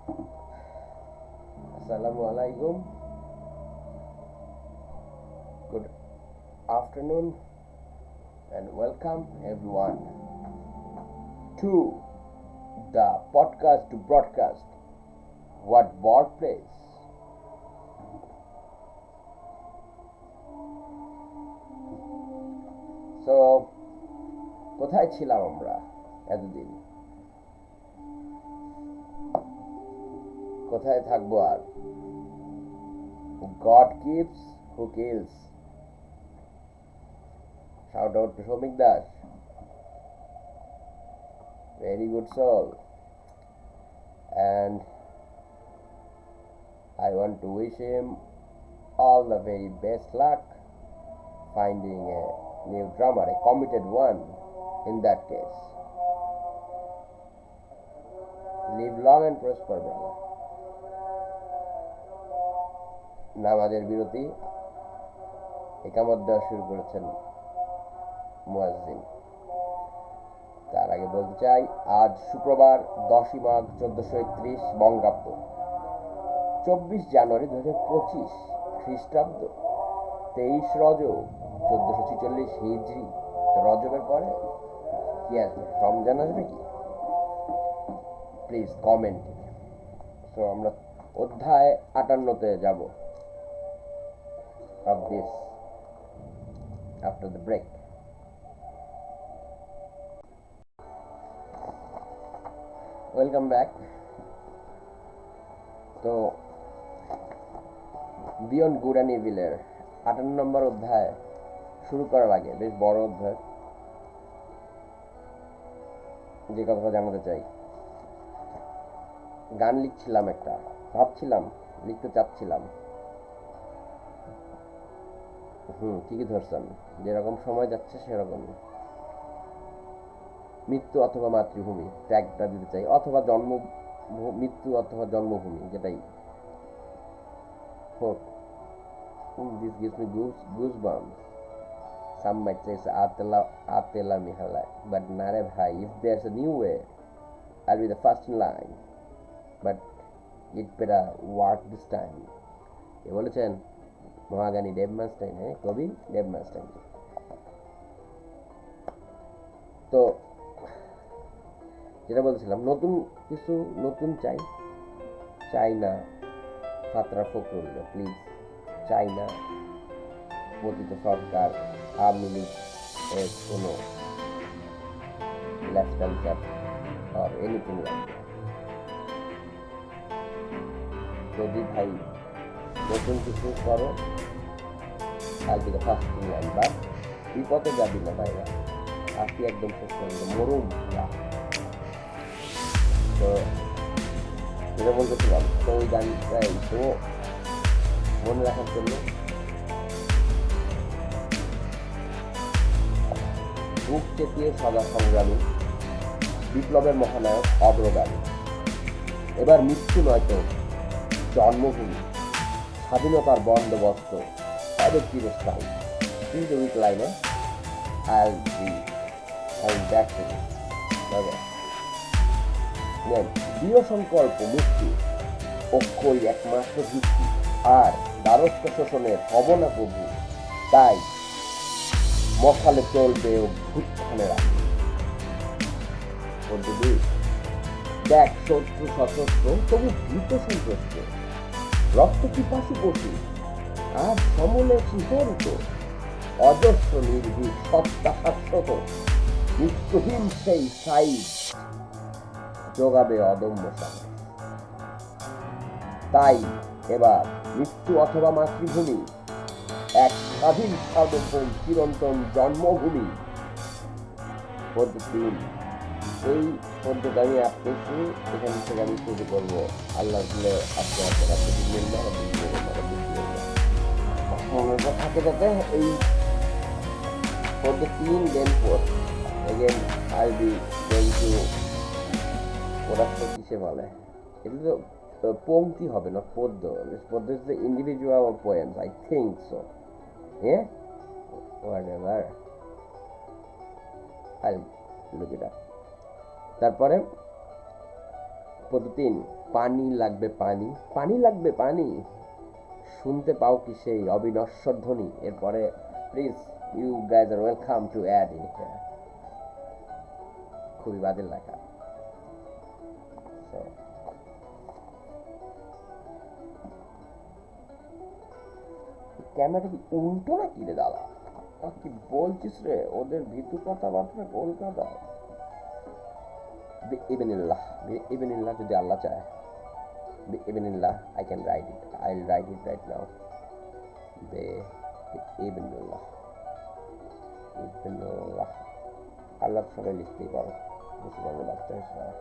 Assalamu alaikum. Good afternoon and welcome everyone to the podcast to broadcast what workplace. So কোথায় ছিলাম আমরা এতদিন, কোথায় থাকবো আর? God keeps, who kills. Shout out to Shomik Das. Very good soul. And I want to wish him all the very best luck finding a new drummer, a committed one in that case. Live long and prosper, brother. নামাজের বিরতি ইকামত দেওয়া শুরু করেছেন মুয়াজ্জিন। তার আগে বলতে চাই, আজ শুক্রবার 10ই মাঘ 1431 বঙ্গাব্দ, 24 জানুয়ারি 2025 খ্রিস্টাব্দ, 23 রজব 1446 হিজরি। রজবের পরে কি আসবে? রমজান আসবে কি? Please comment. তো আমরা অধ্যায় 58-তে যাব of this after the break. Welcome back. তো বিয়ন্ড গুড অ্যান্ড ইভিলের 58 নম্বর অধ্যায় শুরু করার আগে, বেশ বড় অধ্যায়, যে কথাটা জানাতে চাই। গান লিখছিলাম, একটা ভাবছিলাম, লিখতে চাচ্ছিলাম। ঠিকই ধরছেন, যেরকম সময় যাচ্ছে সেরকম। মৃত্যু অথবা মাতৃভূমি ট্যাগটা দিতে চাই, অথবা মৃত্যু অথবা জন্মভূমি, যেটাই হোক। This gives me goosebumps. Some might say atela mihalai, but nare bhai, if there's a new way, I'll be the first in line, but it better work this time. কে বলেছেন? মহাজ্ঞানী ডেভ মাস্টাইন, কবি ডেভ মাস্টাইন। তো যেটা বলছিলাম, নতুন কিছু নতুন চাই না ফাতরা ফখরুল, প্লিজ চাই না পতিত সরকার আওয়ামী লীগ এর কোনো lieutenant or anything like that. যদি ভাই নতুন কিছু করো, I'll be the first in line, but বিপদে যাবি না ভাইরা, আজকে একদম শেষ করবো মরুম। তো যেটা বলতেছিলাম, তো ওই গানটাই তো মনে রাখার জন্য বুক চেপিয়ে সদা সংগ্রামী বিপ্লবের মহানায়ক অগ্রগামী, এবার মৃত্যু নয়তো জন্মভূমি, স্বাধীনতার বন্দোবস্ত তাদের চিরস্থায়ী। কিন্তু উইক লাইনে I'll be coming back to this. Okay. দৃঢ় সংকল্প মুক্তি অক্ষয় একমাত্র ভিত্তি, আর দ্বারস্থ শোষণের হব না প্রভু, তাই মশালে চলবে অভ্যুত্থানের আগে। দেখ শত্রু সশস্ত্র, তবু ভীত সন্ত্রস্ত, রক্ত পিপাসী পশু আর সমলে শিহরিত, অজস্র নির্ভীক সত্তা শাশ্বত, মৃত্যুহীন সেই সাইজ যোগাবে অদম্য সাহস। তাই এবার মৃত্যু অথবা মাতৃভূমি, এক স্বাধীন সার্বভৌম চিরন্তন জন্মভূমি। পদ্ধতি এই পদ্ধতি আমি আপনি এখান থেকে আমি শুরু করবো। আল্লাহ দিলে আজকে থাকে যাতে এই পদ্ধতি 3 then 4 again I'll be going to, ওরা তো কিসে বলে, এটা তো পংক্তি হবে না, পদ্য। পদ্য is the individual poems, I think so. Yeah, whatever, I'll look it up. তারপরে পদ্য ৩, পানি লাগবে পানি, পানি লাগবে পানি, শুনতে পাও কি সেই অবিনশ্বর ধ্বনি। এরপরে please you guys are welcome to add in here. খুবই বাজে লেখা। ক্যামেরাটা কি উল্টো নাকি রে দাদা? কি বলছিস রে? ওদের ভিতু কথাবার্তা কলকাতা। ইবেনিল্লাহ, ইবেনিল্লাহ যদি আল্লাহ চায়, ইবেনিল্লাহ I can write it, I will write it right now. ইবেনিল্লাহ, ইবেনিল্লাহ, আল্লাহ সবাই লিখতেই পারো, মুসলমানের বাচ্চা হিসেবে।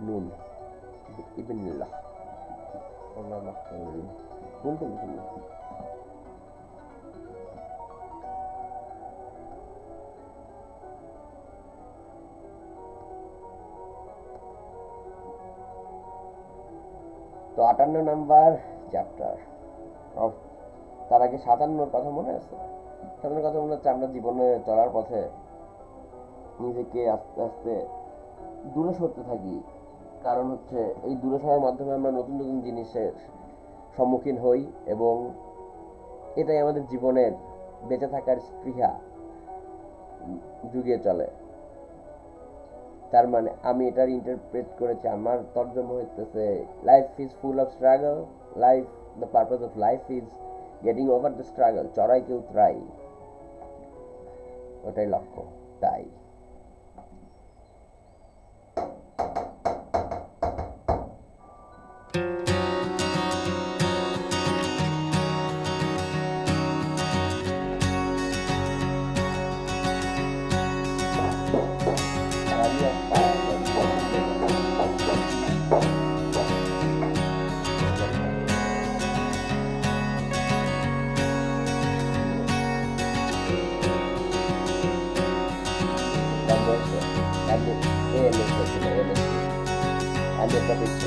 নুন, ইবেনিল্লাহ, আল্লাহ মাফ করে দিন, বলতে লিখুন না। তো 58 নাম্বার চ্যাপ্টার। তার আগে 57 কথা মনে আছে? 57 কথা মনে হচ্ছে আমরা জীবনে চলার পথে নিজেকে আস্তে আস্তে দূরে সরতে থাকি। কারণ হচ্ছে এই দূরে সরার মাধ্যমে আমরা নতুন নতুন জিনিসের সম্মুখীন হই এবং এটাই আমাদের জীবনের বেঁচে থাকার স্পৃহা জুগিয়ে চলে। তার মানে আমি এটার ইন্টারপ্রেট করেছি, আমার তর্জমা হইতেছে life is full of struggle, life the purpose of life is getting over the struggle, চড়াই কেউ ত্রাই, ওটাই লক্ষ্য। তাই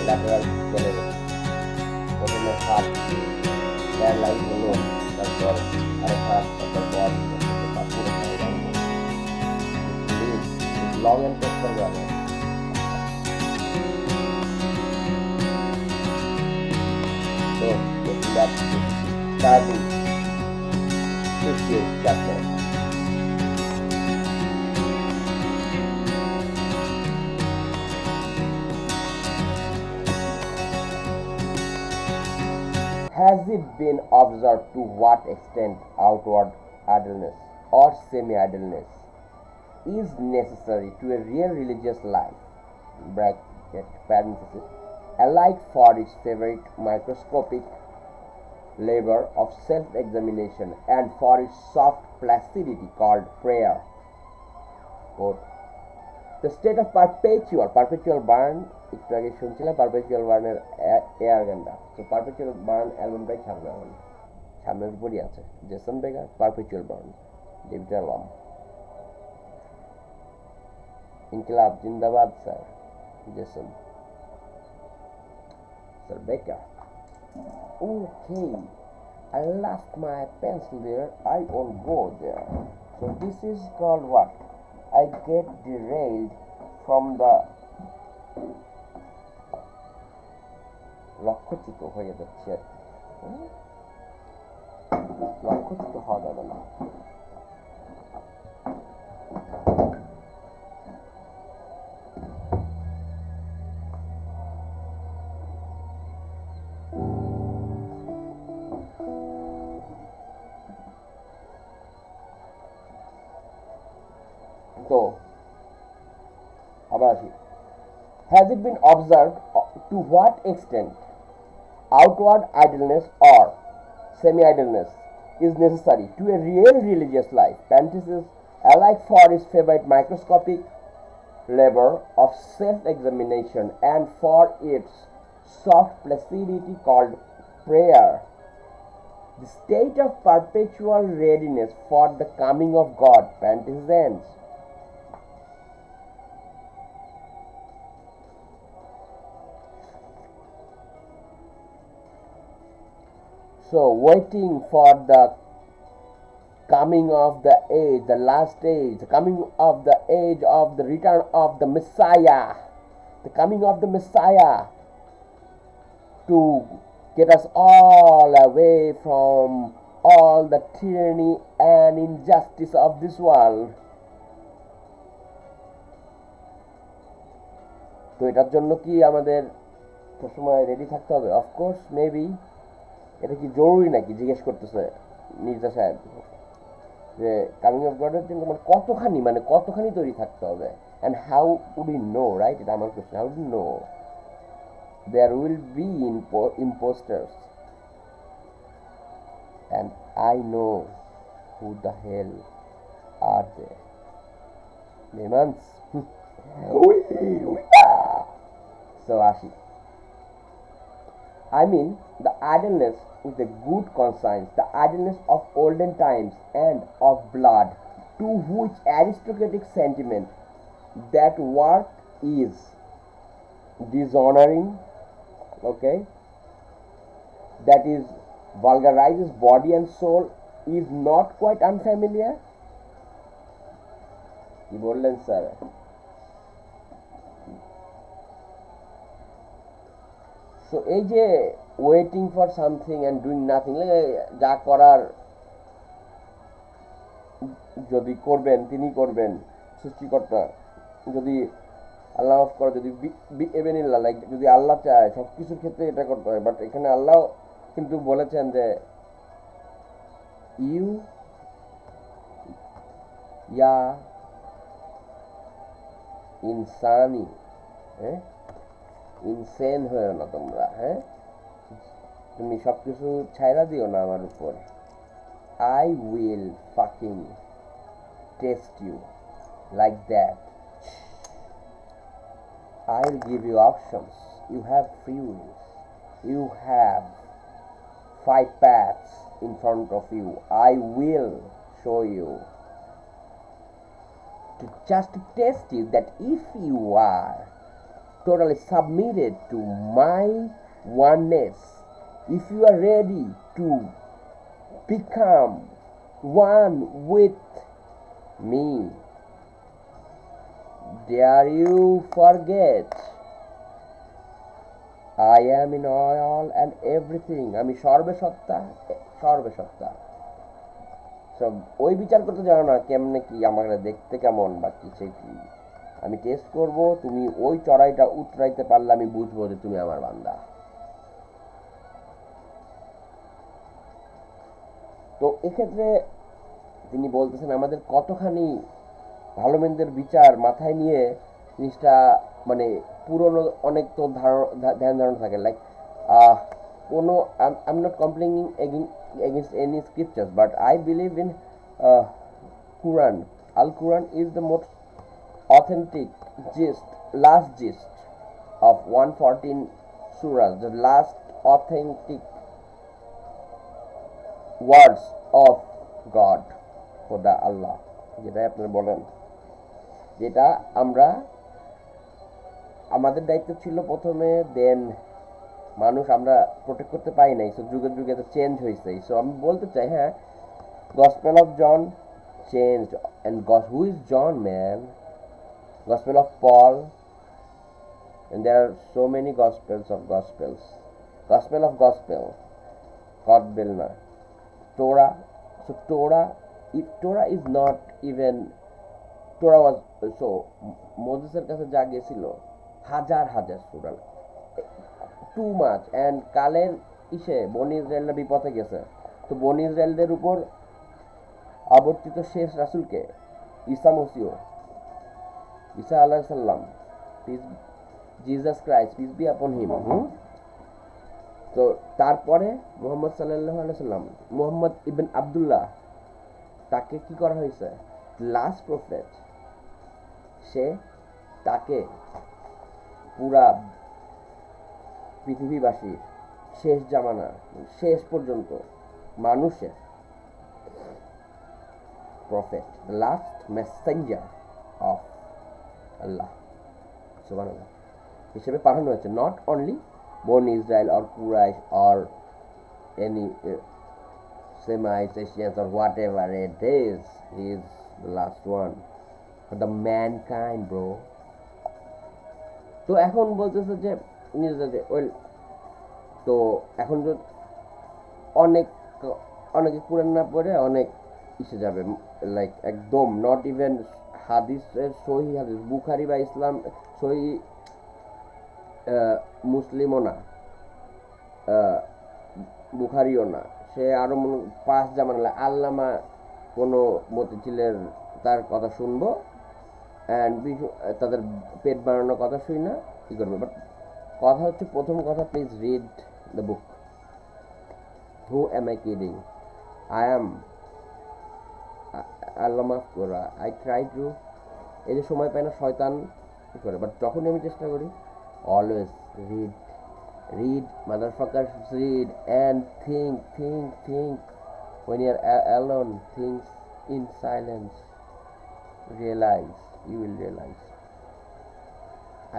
lateral generation, প্রথমে হাত প্যারালাইজ হলো, তারপর আরেক হাত, তারপর বডি, পুরো লং এন্ড টেক্সচার যাবে। So let's starting 58th chapter. Has it been observed to what extent outward idleness or semi-idleness is necessary to a real religious life (bracket parenthesis) alike for its favorite microscopic labor of self-examination and for its soft placidity called prayer? Quote, the state of perpetual burn, একটু আগে শুনছিলাম perpetual বার্নের air গানটা। তো perpetual burn অ্যালবামটাই ছাড়বে এখন, সামনের উপরই আছে জেসন বেকার, পারপেচুয়াল বার্ন, ডেভিড অ্যালবাম। ইনকিলাব জিন্দাবাদ স্যার, জেসন স্যার বেকার। Okay, I lost my pencil there, I won't go there. So this is called what? I get derailed from the লক্ষ্যচ্যুত হয়ে যাচ্ছে আর কি, লক্ষ্যচ্যুত হওয়া যাবে না। তো আবার আসি, has it been observed to what extent outward idleness or semi-idleness is necessary to a real religious life, parenthesis, alike for its favorite microscopic labor of self-examination and for its soft placidity called prayer, the state of perpetual readiness for the coming of God, parenthesis ends. So waiting for the coming of the age, the last age, the coming of the age of the return of the Messiah, the coming of the Messiah to get us all away from all the tyranny and injustice of this world. তো এটার জন্য কি আমাদের সবসময় ready থাকতে হবে? Of course, maybe. এটা কি জরুরি নাকি জিজ্ঞেস করতেছে মির্জা সাহেব, যে কামিং অফ গডের জন্য কতখানি তৈরি থাকতে হবে? And how would you know, right? এটা আমার question. How do know there will be imposters, and I know who the hell are they. Demons. So Ashi, I mean the idleness with a good conscience, the idleness of olden times and of blood, to which aristocratic sentiment that work is dishonoring, okay, that is vulgarizes body and soul, is not quite unfamiliar. কি বললেন sir? So এই যে waiting for something and doing nothing, যা করার যদি করবেন তিনি করবেন, সৃষ্টিকর্তা যদি আল্লাহ মাফ করে, যদি এবেনিল্লাহ, লাইক যদি আল্লাহ চায় সব কিছুর ক্ষেত্রে এটা করতে হয়। বাট এখানে আল্লাহ কিন্তু বলেছেন যে ইয়া ইনসানি, হ্যাঁ, ইনসেন হয়েও না তোমরা, হ্যাঁ, তুমি সব কিছু ছাইরা দিও না আমার উপর। I will fucking test you like that. I'll give you options. You have free will. You have 5 paths in front of you. I will show you to just test you that if you are totally submitted to my oneness, if you are ready to become one with me, dare you forget I am in all and everything. আমি সর্বসত্তা। সব ওই বিচার করতে জানো না কেমনে কি আমাকে দেখতে কেমন বা কিছু কি, আমি টেস্ট করব, তুমি ওই চড়াইটা উতরাইতে পারলে আমি বুঝবো যে তুমি আমার বান্দা। তো এক্ষেত্রে তিনি বলতেছেন আমাদের কতখানি ভালো মন্দের বিচার মাথায় নিয়ে জিনিসটা, মানে পুরনো অনেক তো ধ্যান ধারণা থাকে, লাইক কোনো I am not complaining against any scriptures, but I believe in Quran. Al-Quran is the most authentic last gist of 114 surahs, the last authentic words of God, খোদা আল্লাহ, যেটা আপনারা বলেন, যেটা আমরা আমাদের দায়িত্ব ছিল প্রথমে, দেন মানুষ আমরা প্রোটেক্ট করতে পারি নাই। সো যুগে যুগে তো চেঞ্জ হয়েছে। সো আমি বলতে চাই, হ্যাঁ, gospel of John changed, and who is John, man? Gospel of Paul, and there are so many gospels, gospel of gospel, God Bilna, Torah. So Torah is not even, Torah was, so মোজেসের কাছে যা গেছিল হাজার সূরা, too much. And কালের বনি ইসরায়েলরা বিপথে গেছে, তো বনি ইসরায়েলদের উপর আবর্তিত শেষ রাসূলকে ঈসা আলাইহিস সালাম, জিসাস ক্রাইস্ট, পিস বি আপন হিম। তো তারপরে মুহাম্মদ সাল্লাল্লাহু আলাইহি সাল্লাম, মুহাম্মদ ইবন আব্দুল্লাহ, তাকে কি করা হয়েছে? Last prophet. তাকে পুরা পৃথিবীবাসীর শেষ জামানা, শেষ পর্যন্ত মানুষের প্রফেট, লাস্ট মেসেঞ্জার অফ আল্লাহ সুবহানাল্লাহ হিসেবে পাঠানো হয়েছে। নট অনলি বনি Israel or Quraish or any Semites, Asians, or whatever it is, he is the last one for the mankind, bro. তো এখন বলতেছে যে নিজেদের ওয়েল, তো এখন তো অনেক অনেকে কোরআন না পড়ে অনেক ইসে যাবে, লাইক একদম নট ইভেন হাদিসের সহি হাদিস বুখারি বা ইসলাম সহি মুসলিমও না, বুখারিও না, সে আরও মনে পাঁচ জামান আল্লামা কোনো মতিঝিলের তার কথা শুনবো অ্যান্ড তাদের পেট বানানোর কথা শুই না কী করবে। বাট কথা হচ্ছে, প্রথম কথা, please read the book. Who am I kidding? I am আল্লাহ মাফ করা, আই ট্রাই টু, এই যে সময় পায় না শয়তান কী করে, বাট যখনই আমি চেষ্টা করি, always read, read, motherfuckers, read and think. When you're alone, think in silence. Realize, you will realize.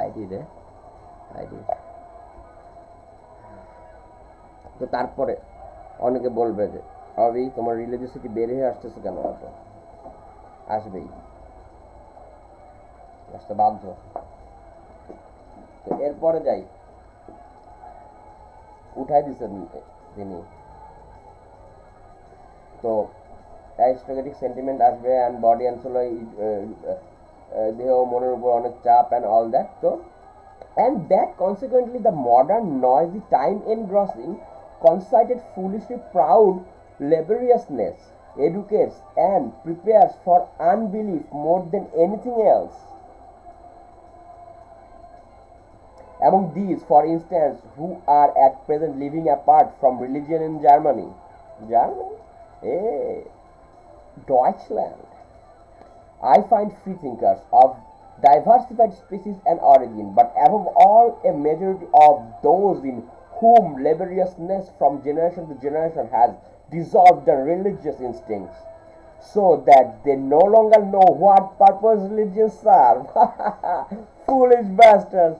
I did. তো তারপরে অনেকে বলবে যে অবি তোমার রিলিজিয়াসিটি বের হয়ে আসতেছে কেন, এত আসবেই, আসতে বাধ্য। তো এরপরে যাই, উঠাই দিচ্ছেন তিনি, তো অ্যারিস্টোক্রেটিক সেন্টিমেন্ট আসবে অ্যান্ড বডি অ্যান্ড সোল, দেহ মনের উপর অনেক চাপ অ্যান্ড অল দ্যাট। তো and that consequently the modern noisy time engrossing conceited foolishly proud laboriousness educates and prepares for unbelief more than anything else. Among these, for instance, who are at present living apart from religion in Germany, Deutschland, I find free thinkers of diversified species and origin, but above all a majority of those in whom laboriousness from generation to generation has dissolved their religious instincts, so that they no longer know what purpose religions serve. Foolish bastards.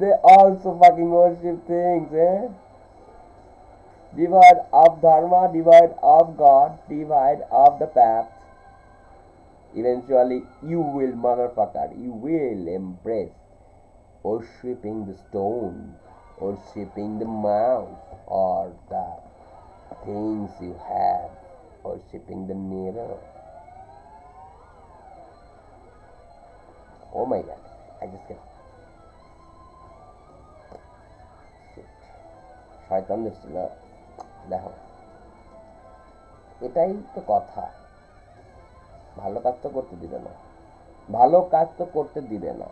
They also fucking worship things, Divide of dharma, divide of God, divide of the path. Eventually, you will, motherfucker, you will embrace worshipping the stone, worshipping the mouse, or the things you have, worshipping the mirror. Oh my god, I just get শয়তান দেখছিল, দেখো এটাই তো কথা, ভালো কাজ তো করতে দিবে না, ভালো কাজ তো করতে দিবে না।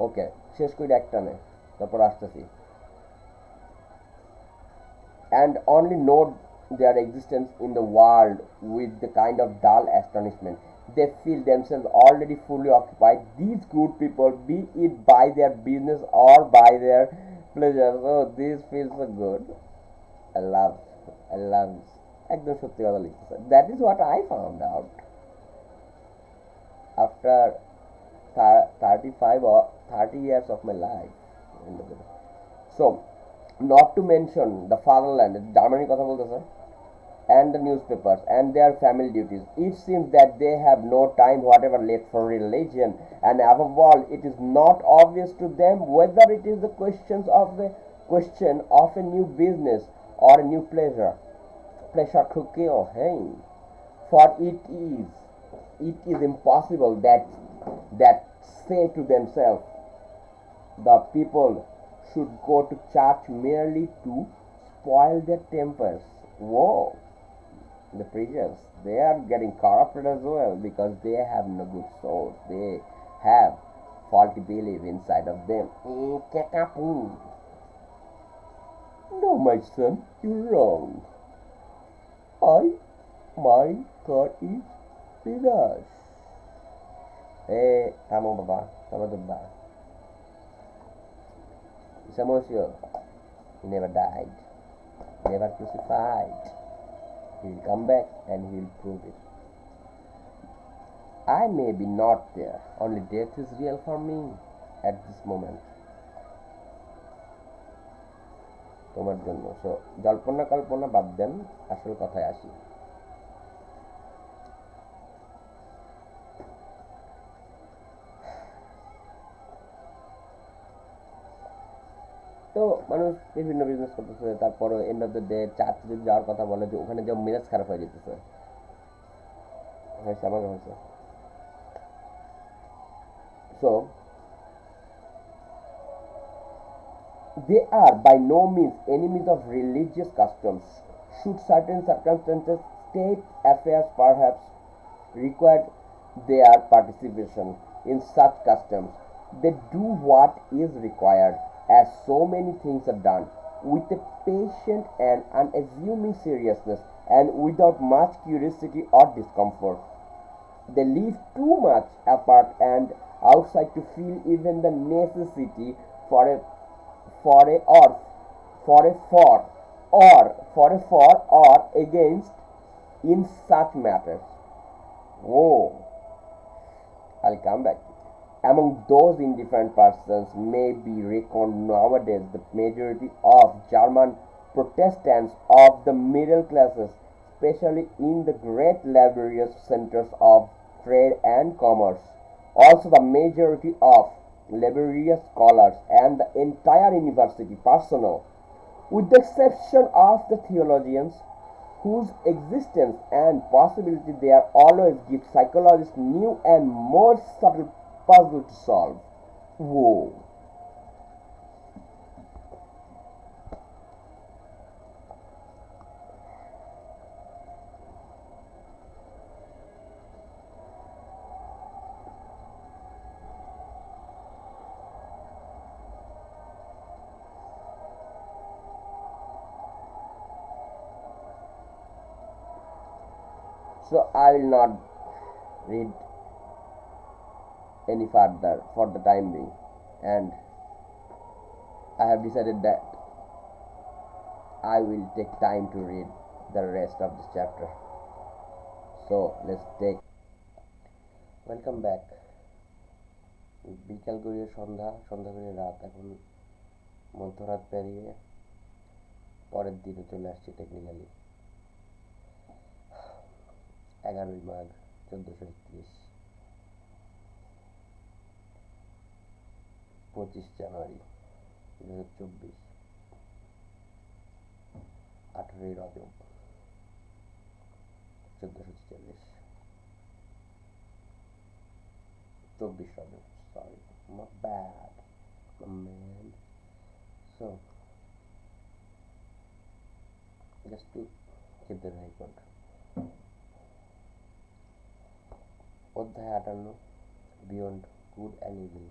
ওকে, শেষ করি একটা নে, তারপর আসতেছি। And only note their existence in the world with the kind of dull astonishment. They feel themselves already fully occupied. These good people, be it by their business or by their pleasure. Oh, this feels so good. I love একদম সত্যি কথা লিখতেছে। That is what I found out after 35 or 30 years of my life. So, not to mention the fatherland, Germany কথা বলতেছে, and the newspapers and their family duties. It seems that they have no time whatever left for religion, and above all, it is not obvious to them whether it is the question of a new business or a new pleasure to kill. Hey, for it is impossible that say to themselves, the people should go to church merely to spoil their tempers. Whoa, the preachers, they are getting corrupted as well, because they have no good souls, they have faulty belief inside of them. No, my son, you're wrong. My God is Because, eh, tama ba ba? Tama ba? Samosio, he never died, never crucified. He will come back and he will prove it. I may be not there, only death is real for me at this moment. তোমার জন্য so জল্পনা কল্পনা বাদ দেন, আসল কথায় আসি। তো মানুষ বিভিন্ন বিজনেস করতেছে, তারপরে এন্ড অফ দ্য ডে চার্চে যদি যাওয়ার কথা বলে যে ওখানে যে মেজাজ খারাপ হয়ে যেতেছে, হয়েছে আমার হয়েছে। So they are by no means enemies of religious customs. Should certain circumstances, state affairs perhaps, require their participation in such customs, they do what is required, as so many things are done, with a patient and unassuming seriousness, and without much curiosity or discomfort. They live too much apart and outside to feel even the necessity for a for a or for a for or against in such matters. Oh, I'll come back. Among those indifferent persons may be reckoned nowadays the majority of German Protestants of the middle classes, especially in the great laborious centers of trade and commerce. Also the majority of laborious scholars and the entire university personnel, with the exception of the theologians, whose existence and possibility they are always give psychologists new and more subtle puzzle to solve. Whoa. So I will not read any further for the time being, and I have decided that I will take time to read the rest of this chapter. So let's take welcome back. বিকাল গড়িয়ে সন্ধ্যা, সন্ধ্যা গড়িয়ে রাত, এখন মধ্যরাত পেরিয়ে পরের দিনে চলে আসছি technically. 11ই Magh 1431, 25 January 2024, 18ই Recep 1446, 24 Recep, sorry, my bad, my man. So just to keep the record, অধ্যায় 58, Beyond Good and Evil.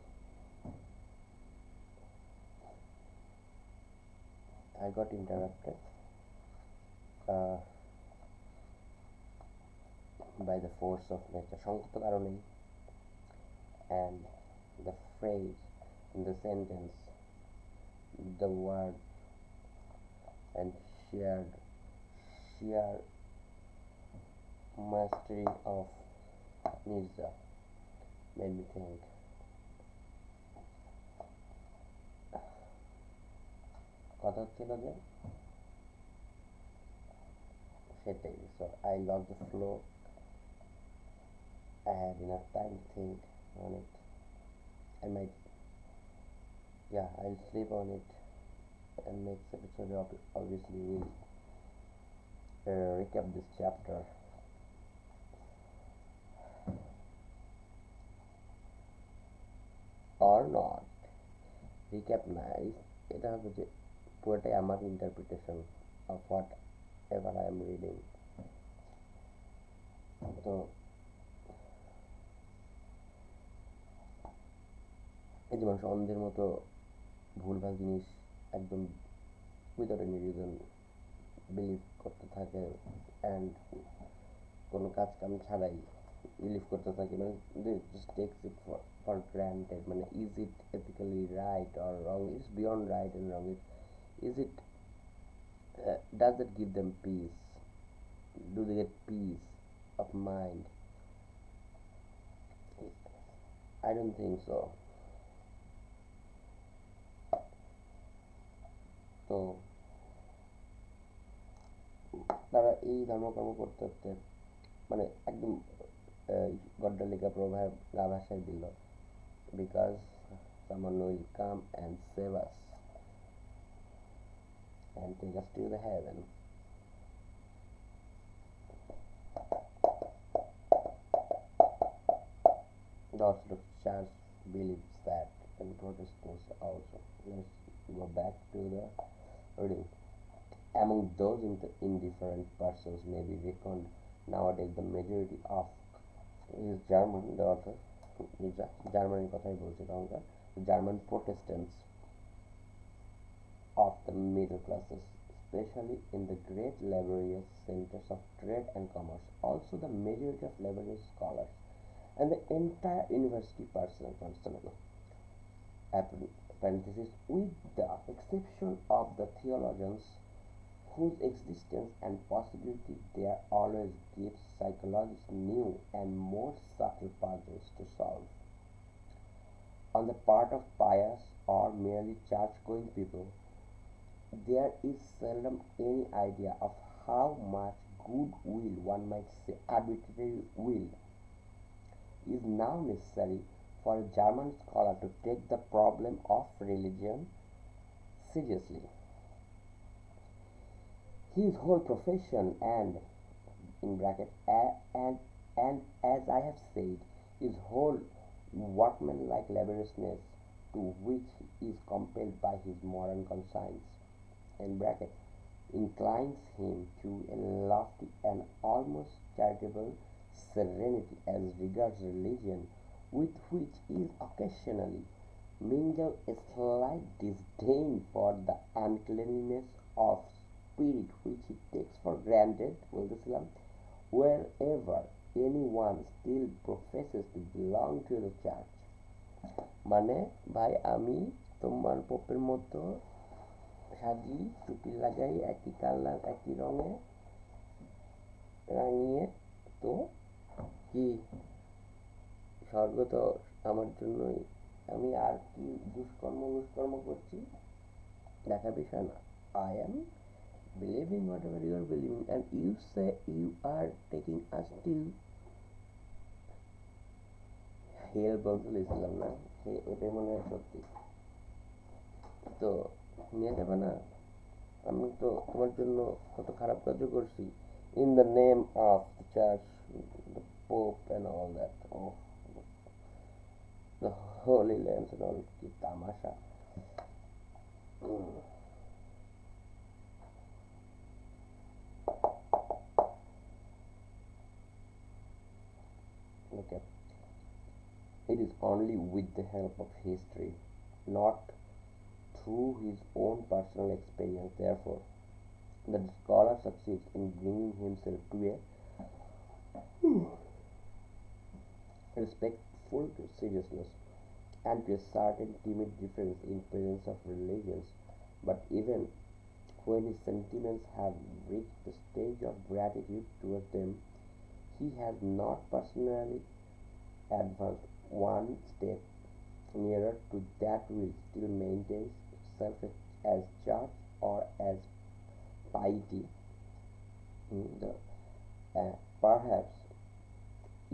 I got interrupted by the force of nature, সংগত কারণেই, and the phrase in the sentence, the word and sheer mastery of Mirza made me think. কথা ছিল যে সেটাই, so I lost the flow. I had enough time to think on it. I might, yeah, I'll sleep on it, and next episode obviously will recap this chapter. Or not. Recap না, এটা হবে যে পুরোটাই আমার interpretation of what ever I am reading. তো এই যে মানুষ অন্ধের মতো ভুলভাল জিনিস একদম উইদাউট এনি রিজন বিলিভ করতে থাকে, অ্যান্ড কোনো কাজ কাম ছাড়াই বিলিভ করতে থাকি, মানে they just takes it for granted, মানে is it ethically right or wrong, it's beyond right and wrong, is it does it give them peace, do they get peace of mind? I don't think so. তো তারা এই ধর্মকর্ম করতে করতে মানে একদম গড্ডলিকা প্রভাব গা ভাসায় দিল, because someone will come and save us and take us to the heaven. The Orthodox Church believes that, and Protestants also. Let's go back to the reading. Among those indifferent persons may be reckoned nowadays the majority of is German, the author German কথাই বলছি তখনকার German Protestants of the middle classes, especially in the great laborious centers of trade and commerce. Also, the majority of laborious scholars and the entire university personnel, parenthesis, with the exception of the theologians whose existence and possibility there always gives psychologists new and more subtle puzzles to solve. On the part of pious or merely church-going people, there is seldom any idea of how much good will, one might say arbitrary will, is now necessary for a German scholar to take the problem of religion seriously. His whole profession and in bracket and as I have said, his whole workmanlike laboriousness to which he is compelled by his modern conscience in bracket inclines him to a lofty and almost charitable serenity as regards religion, with which is occasionally mingled a slight disdain for the uncleanliness of spirit which he takes for granted, wherever anyone still professes to belong to the church. মানে ভাই আমি তোমার পোপের মতো সাজি, টুপি লাগাই, একই colour একই রঙে রাঙিয়ে, তো কি স্বর্গ তো আমার জন্যই, আমি আর কি দুষ্কর্ম করছি দেখার বিষয় না। I am believing whatever you are believing and you say you are taking us to hell বলছিলাম না, ওটাই মনে হয় সত্যি। তো নিয়ে যাবে না, আমি তো তোমার জন্য কত খারাপ কাজও করছি, in the name of the church, the pope and all that, oh, the holy lands and all, কি তামাশা। Okay, it is only with the help of history, not through his own personal experience, therefore, that the scholar succeeds in bringing himself to a respectful seriousness and to a certain timid difference in presence of religions. But even when his sentiments have reached the stage of gratitude towards them, he has not personally advanced one step nearer to that which still maintains itself as church or as piety. The, perhaps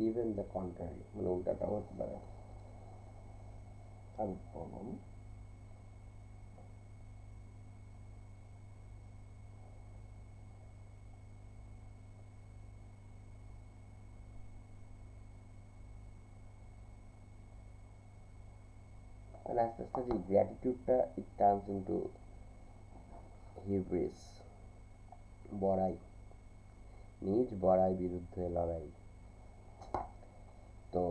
even the contrary, মানে উল্টাটা হতে পারে। আমি বললাম, and আস্তে আস্তে যে গ্র্যাটিটিউডটা it turns into hubris, বড়াই, নিজ বড়াই বিরুদ্ধে লড়াই। তো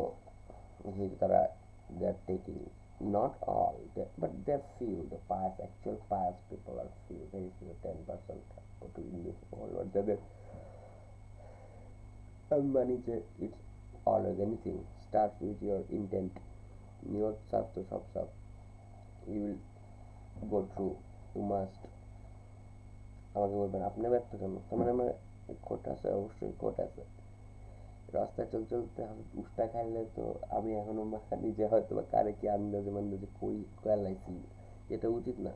তারা they are taking, not all but they are few, the pious, actual pious people are few, very few, 10% in this world, but যাদের আমি মানি যে it's always anything starts with your intent. Your sub to sub you will go through. You must আমাকে বলবেন আপনি ব্যর্থ কেন, তার মানে আমার কোট আছে, অবশ্যই কোট আছে। রাস্তায় চলতে চলতে উষ্টা খাইলে তো আমি এখনো নিজে হয়তো বা কারে কি আন্দাজে মান্দাজে কই কয়ালাইছি, এটা উচিত না।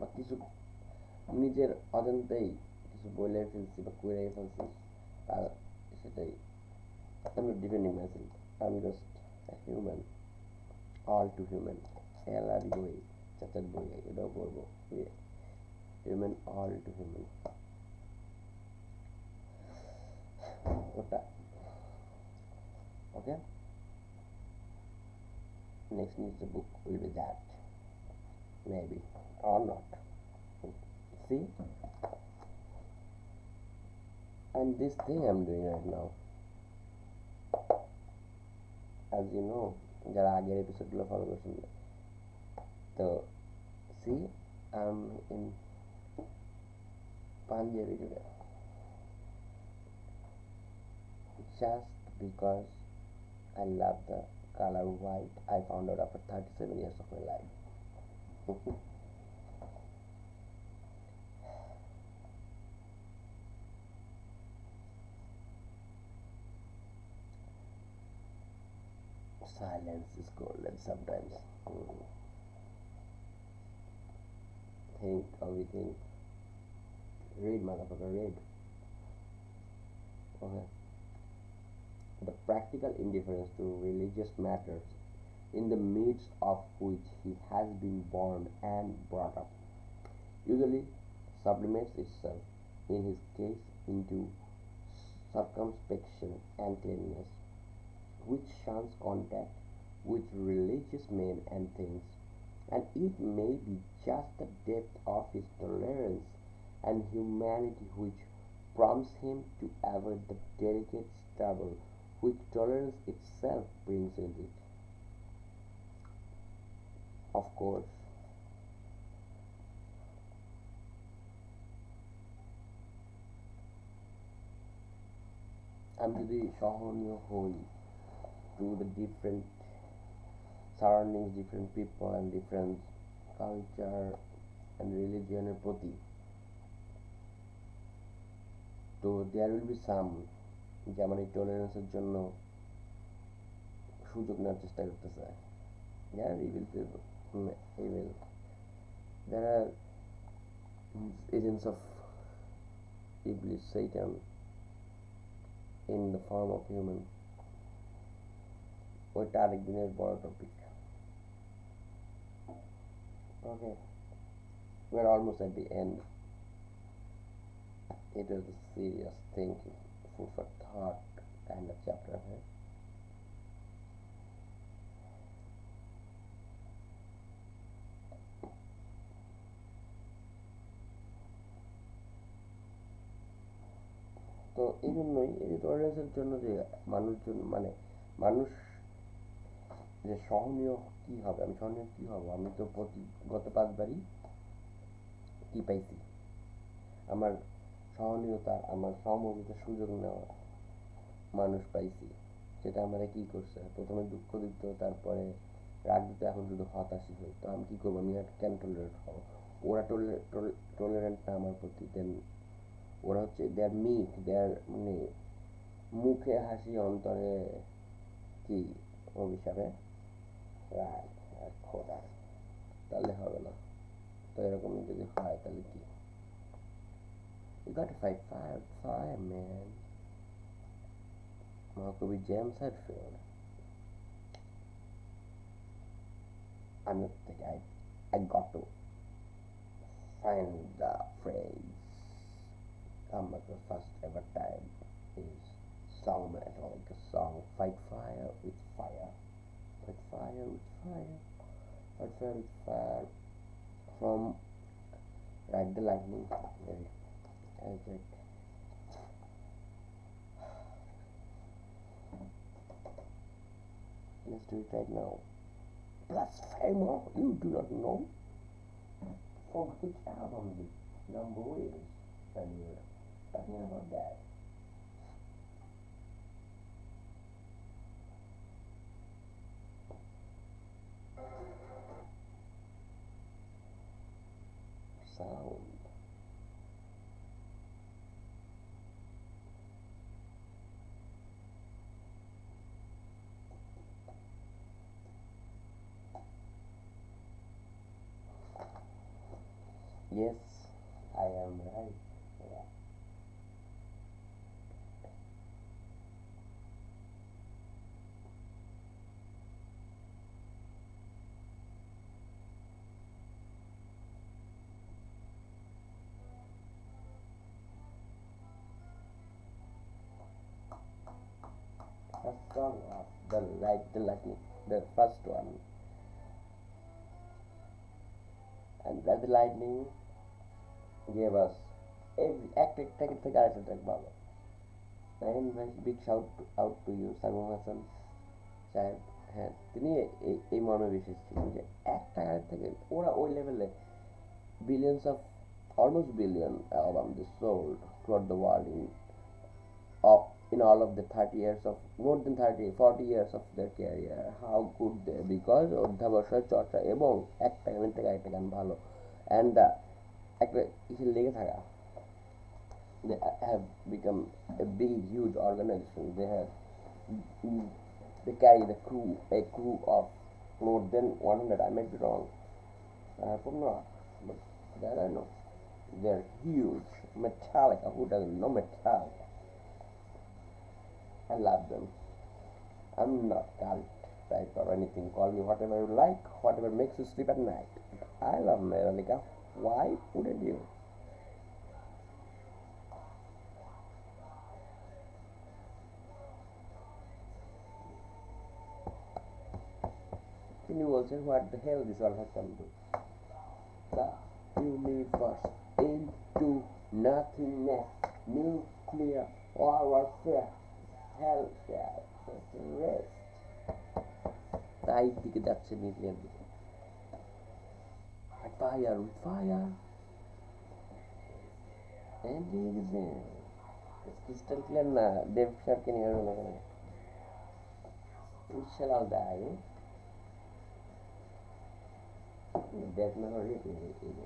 বা কিছু নিজের অজান্তেই কিছু বলে ফেলছি বা কইরাই ফেলছি, আর সেটাই I'm not defending myself. I'm just a human, all too human. এলার বই চাচার বই এটাও পড়বো, human, all too human, ওটা okay. Next news the book will be that, maybe or not. See, and this thing I'm doing right now, as you know, যারা আগের এপিসোডগুলো follow করছেন, তো see, I'm in Punjabi today just because I love the color white. I found out after 37 years of my life. Silence is golden sometimes. Think or we think. Read, motherfucker, read. Okay. The practical indifference to religious matters in the midst of which he has been born and brought up usually sublimates itself, in his case, into circumspection and cleanliness, which shuns contact with religious men and things, and it may be just the depth of his tolerance and humanity which prompts him to avoid the delicate trouble which tolerance itself brings with it. Of course, আমি যদি সহনীয় হই to the different surroundings, different people and different culture and religioনের প্রতি, তো there will be some যে আমার এই টলারেন্সের জন্য সুযোগ নেওয়ার চেষ্টা করতেছে। Yeah, evil people, evil. There are agents of Iblis, Satan, in the form of human. ওইটা আরেক দিনের বড় topic. Okay, we're almost at the end. It was a serious thinking, food for thought kind of chapter. Right? তো এই জন্যই এই টলারেন্সের জন্য যে মানুষজন মানে মানুষ যে সহনীয় কি হবে, আমি সহনীয় কি হব, আমি তো গত 5বারই কি পাইছি, আমার সহনীয়তা, আমার সহমর্মিতার সুযোগ নেওয়া মানুষ পাইছি, সেটা আমারে কি করছে, প্রথমে দুঃখ দিত, তারপরে রাগ দিত, এখন শুধু হতাশই হই। তো আমি কি করবো, আমি আর কেন টলারেট হবো? ওরা টলারেন্ট না আমার প্রতি, দেন ওরা হচ্ছে দেয়ার মিক, দেয়ার মানে মুখে হাসি অন্তরে কি অভিশাপে রাগ আর খোদা, তাহলে হবে না। তো এরকম যদি হয় তাহলে কি, you got to fight fire with fire, man. Makabi James Hetfield. I'm not the guy. I got to find the phrase. The first ever time is song Metallica song Fight Fire with Fire. Fight Fire with Fire. Fight Fire with Fire. From Ride the Lightning. Let's do it right now. Blasphemer, you do not know for which album the number is, and you're talking about that. sound. Yes, I am right. Yeah. First song of the lightning, the first one, and that the lightning gave us every take it track Baba. And big shout out to you, Salman Hassan সাহেব। হ্যাঁ, তিনি এই মর্মে বিশেষ ছিলেন যে একটা গাড়ি থেকে ওরা ওই লেভেলে billions of almost billion album they sold throughout the world of in all of the 30 years of more than 30 40 years of their career. How could they? Because অধ্যাবসায় চর্চা এবং একটা গানের থেকে একটা গান ভালো অ্যান্ড একটা ইসে লেগে থাকা। They have become a big huge organization. They carry a crew of more than 100. I might be wrong. I hope not, but that I know. They're huge. Metallica. Who doesn't know Metallica? I love them. I'm not cult type or anything. Call me whatever you like, whatever makes you sleep at night. I love Metallica. Why wouldn't you? Can you also what the hell this all has come to? The universe into nothingness. Nuclear warfare. Hell yeah. Just rest. তাই দিকে যাচ্ছে nuclear দিকে। Fire with fire. And it is it's crystal clear na. Dev Shark can hear na. We shall all die. Death na it is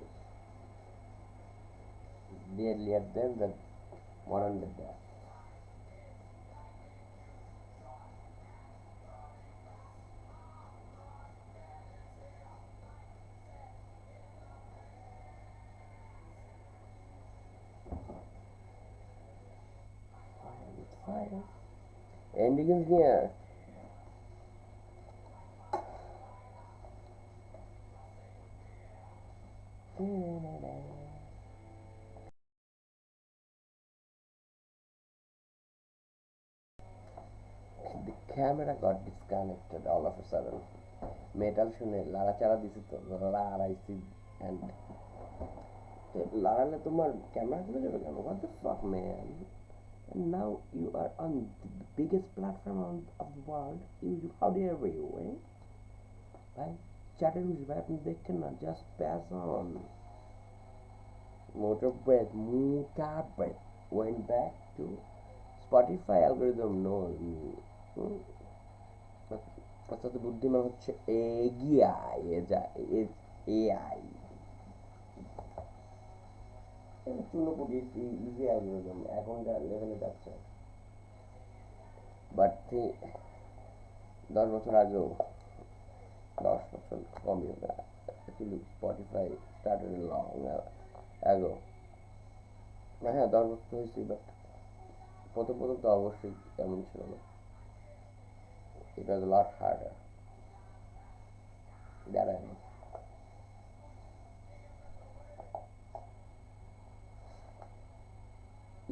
deadlier than the modern death. Fire with fire. Ending is near. The camera got disconnected all of a sudden. Metal শুনে লাড়াচাড়া দিছে তো লাড়াইছি and লাড়ালে তোমার camera খুলে যাবে কেন? What the fuck man? And now you are on the biggest platform of the world. How dare you, eh? ভাই চ্যাটের বুঝি ভাই আপনি দেখছেন না, just pass on. Motor breath went back to Spotify algorithm knows me. অর্থাৎ বুদ্ধিমান হচ্ছে এগিয়ে যায় এআই চুনোপুটি ইজি অ্যালগোরিদম এখনকার লেভেলে যাচ্ছে। বাট 10 বছর আগেও 10 বছর কমই হবে actually Spotify started long ago. হ্যাঁ 10 বছর হয়েছে বাট প্রথম প্রথম তো অবশ্যই তেমন ছিল না। It was a lot harder. That I know.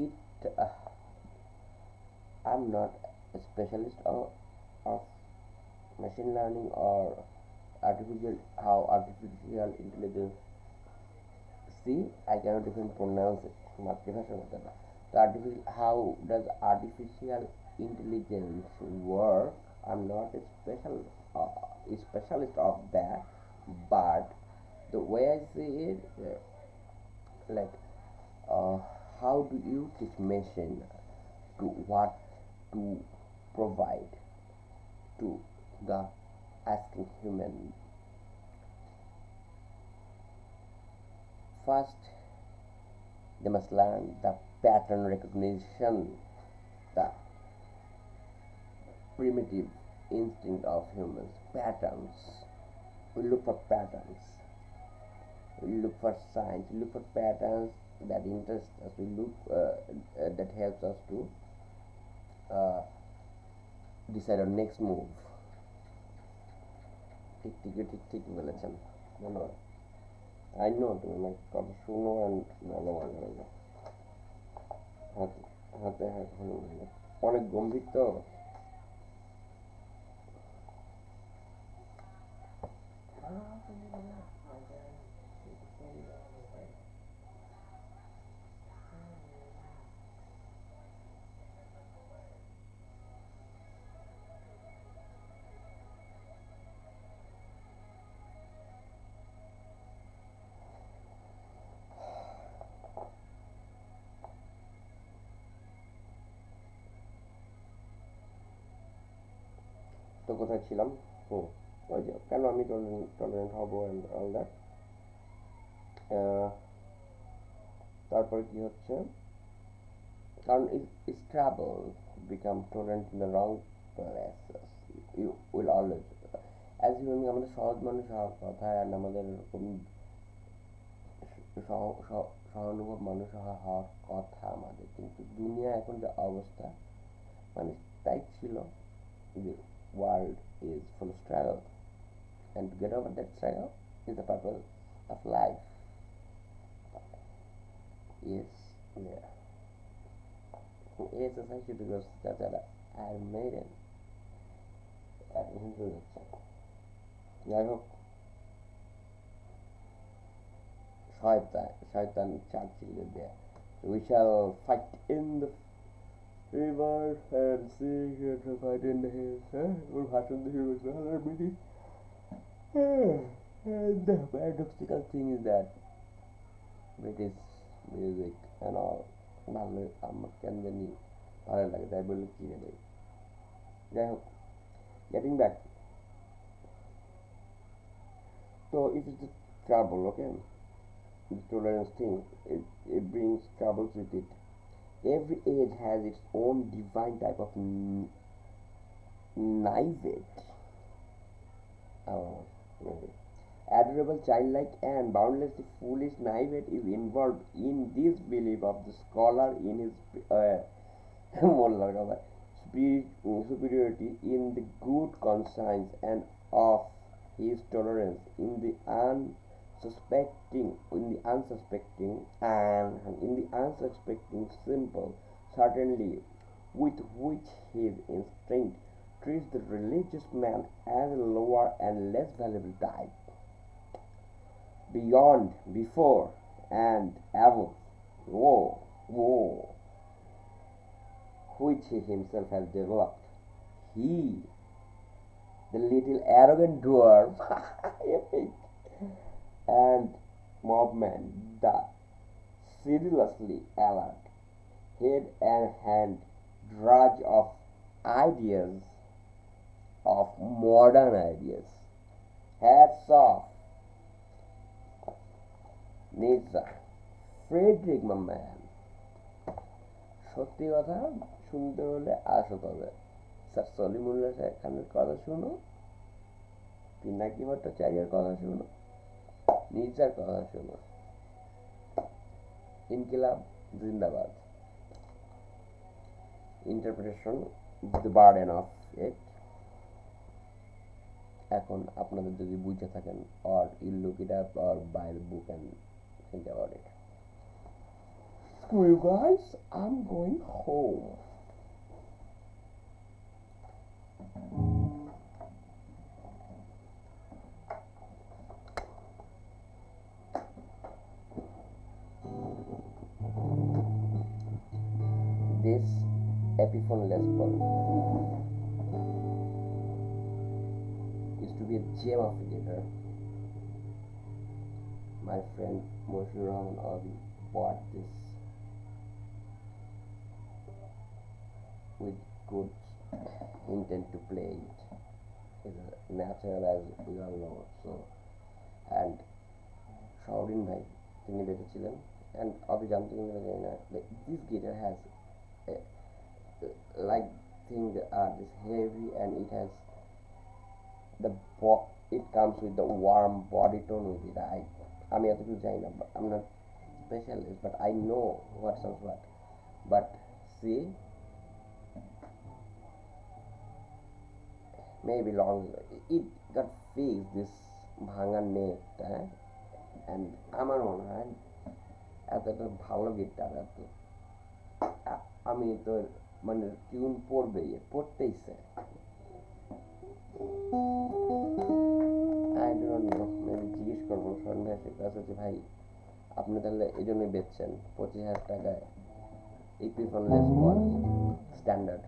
It I'm not a specialist of machine learning or artificial intelligence. See, I cannot even pronounce it. মাতৃভাষার মতো না। So how does artificial intelligence work? I'm not a specialist of that, but the way I see it, like uh, how do you teach machine to what to provide to the asking human First, they must learn the pattern recognition, the primitive instinct of humans. Patterns. We look for patterns. We look for signs. We look for patterns that interest us. We look that helps us to uh, decide our next move. ঠিক বলেছেন, ধন্যবাদ। I know তুমি আমার কথা শুনো and ভালো মনে করো, হাতে হাতে এখন অনেক গম্ভীর তো। তো কোথায় ছিলাম? ওই যে কেন আমি টলারেন্ট হবো অ্যান্ড অল দ্যাট। তারপরে কি হচ্ছে, কারণ is trouble become tolerant in the wrong places. You will always, as human being, আমাদের সহজ মানুষ হওয়ার কথা অ্যান্ড আমাদের এরকম সহানুভব মানুষ হওয়ার কথা আমাদের, কিন্তু দুনিয়া এখন যে অবস্থা, মানে তাই ছিল, the world is full of struggle, and to get over that struggle is the purpose of life. Yes, yeah. Yes, essentially because that's an Iron Maiden. যাই হোক, শয়তান চার্চিল দেয়া, we shall fight in the river and see here to fight in the hills. ওর ভাষণ দেখে বলছে আলার and the paradoxical thing is that British music and all ভালো, আমার কেন জানি ভালো লাগে, তাই বলে কিনে দেয়। যাই হোক, getting back, so it is the trouble, okay, the tolerance thing, it brings troubles with it. Every age has its own divine type of naivete, adorable, childlike, and boundlessly foolish naivete is involved in this belief of the scholar in his superiority, in the good conscience, and of his tolerance in the unsuspecting simple certainty with which his instinct treats the religious man as a lower and less valuable type, beyond, before, and above, which he himself has developed. He, the little arrogant dwarf, epic, and mobman, the sedulously alert, head and hand drudge of ideas, of modern ideas. Hats off, Nietzsche, Friedrich, my man. সত্যি কথা শুনতে হলে আসো তবে sir Salimullah খানের কথা শুনো, পিনাকি ভট্টাচার্যের কথা শুনো, নিজার কথা শুনো। ইনকিলাব জিন্দাবাদ। Interpretation, the burden of it. এখন আপনাদের যদি বুঝে থাকেন, or you look it up or buy the book and think about it. Screw you guys, I'm going home. This Epiphone Les Paul is to be a gem of a guitar. My friend Moshe Rahman Abi bought this with good intent to play it. It's natural, as we all know. So, and Shaudin bhai, তিনি বেঁচে ছিলেন। And আপনি জানতে কিনা জানি না, this guitar has like thing are this heavy, and it has the it comes with the warm body tone with it. আমি এত কিছু জানি না, I'm not specialist, but I know what sounds what. But see, maybe long it got fixed, this ভাঙা নেকটা, and আমার মনে হয় এতটা ভালো গিটার, এত আমি তো মানে টিউন পড়তেইছে। I do not know, maybe জিজ্ঞেস করবো সন্ন্যাসীর কাছে যে ভাই আপনি তাহলে এই জন্যই বেচছেন 25,000 টাকায় ইকুইফোন লেস পল স্ট্যান্ডার্ড।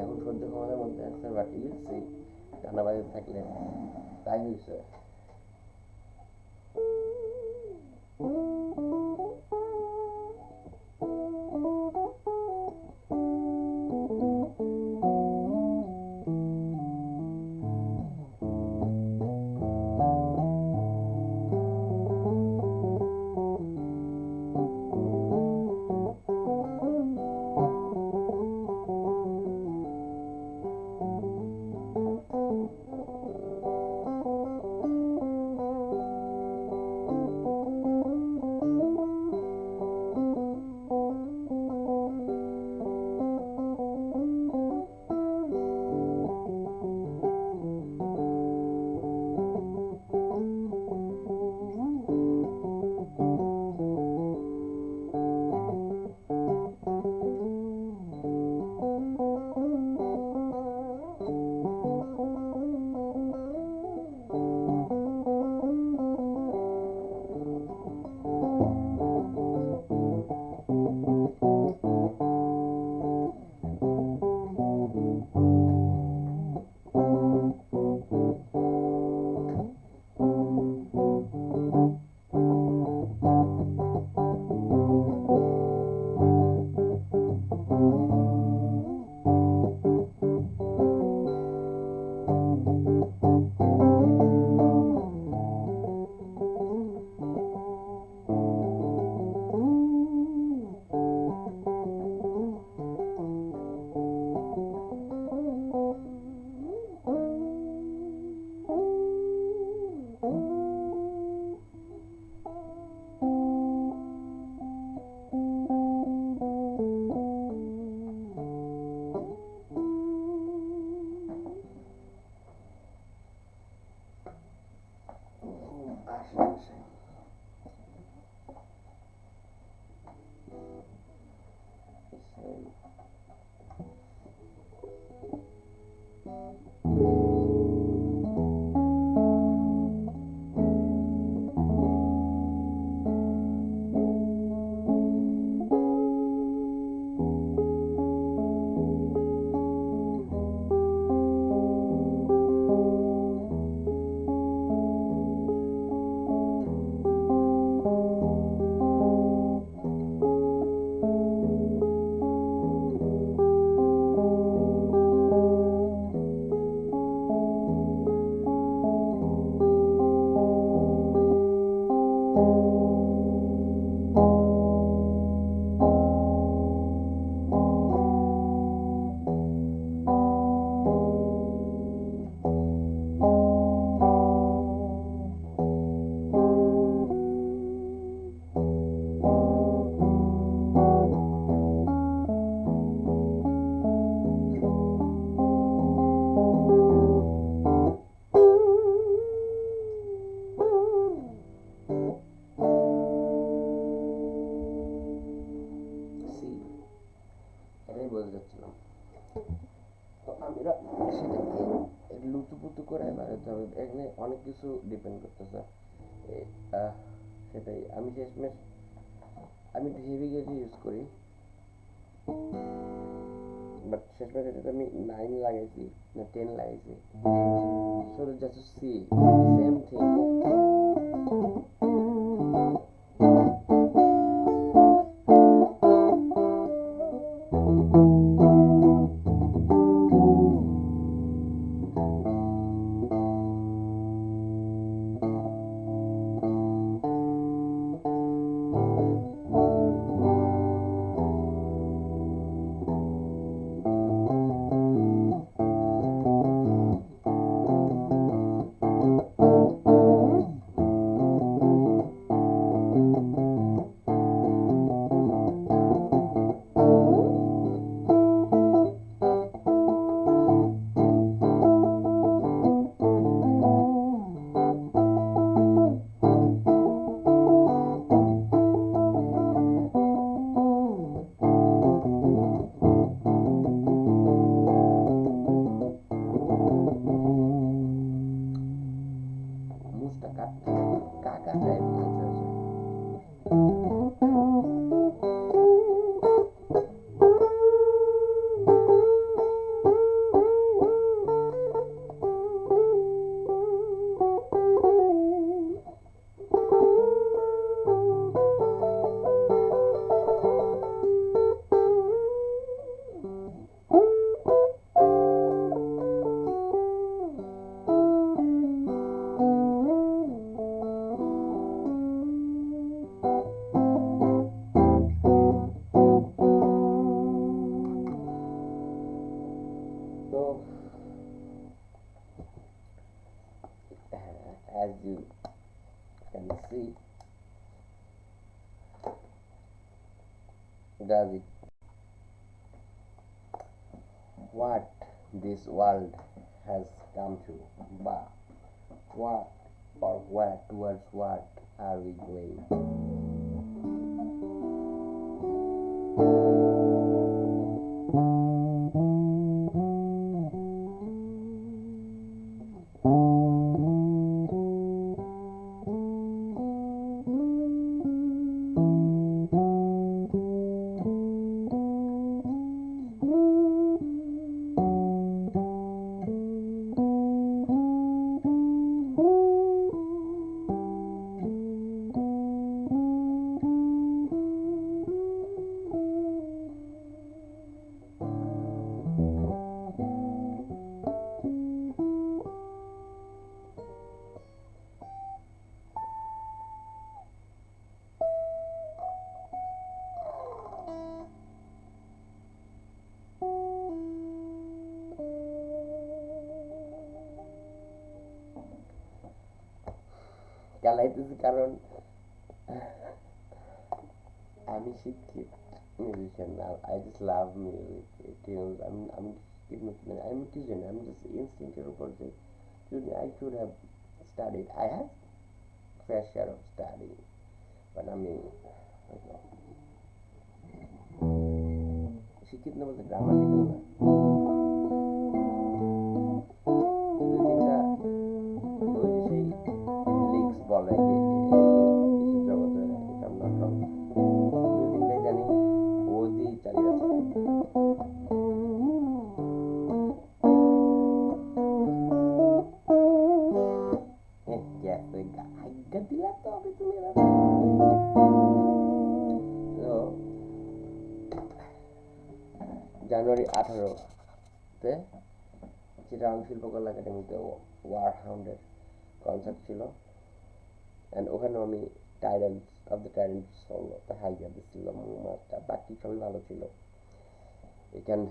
এখন সহ্য ক্ষমতার মধ্যে আছে, বাট ইউ সি গানা বাজে থাকলে তাই হয়েছে। এটাই বলতে চাচ্ছিলাম। তো আমরা সেটাকে লুতুপুতু করে বাড়াতে হবে, এখানে অনেক কিছু ডিপেন্ড করতেছে। সেটাই আমি শেষমেশ আমি একটু হেভি গেজই ইউজ করি, বাট শেষমেশ এটাতে আমি 9 লাগাইছি না 10 লাগাইছি, so just to see same thing. মুসটা কাকা টাইপ হয়েছে। So as you can see, does it what this world has come to, but what or where towards what are we going? চালাইতেছি কারণ আমি শিক্ষিত মিউজিশিয়ান না, I just love music tunes. আমি শিক্ষিত মানে আমি কি জানি, আমি জাস্ট ইনস্টিংক্টের উপর যে যদি I should have studied, I have fair share of study, but আমি শিক্ষিত না বলতে গ্রামাটিক্যাল না, দুই তিনটা ওই যে সেই লিক্স বলে জগতে, এটা আমরা দুই তিনটাই জানি, ও দিয়েই চালিয়ে যাচ্ছে। আজ্ঞা দিলা তো হবে তুমি তো। জানুয়ারি 18-তে চিটাগাং শিল্পকলা একাডেমিতে ওয়ার হাউন্ডের কনসার্ট ছিল, অ্যান্ড ওখানেও আমি টাইডেন্স অফ দ্য টাইডেন্স সলো তা হাইয়া দিচ্ছিলাম মাছটা, বাকি সবই ভালো ছিল। You can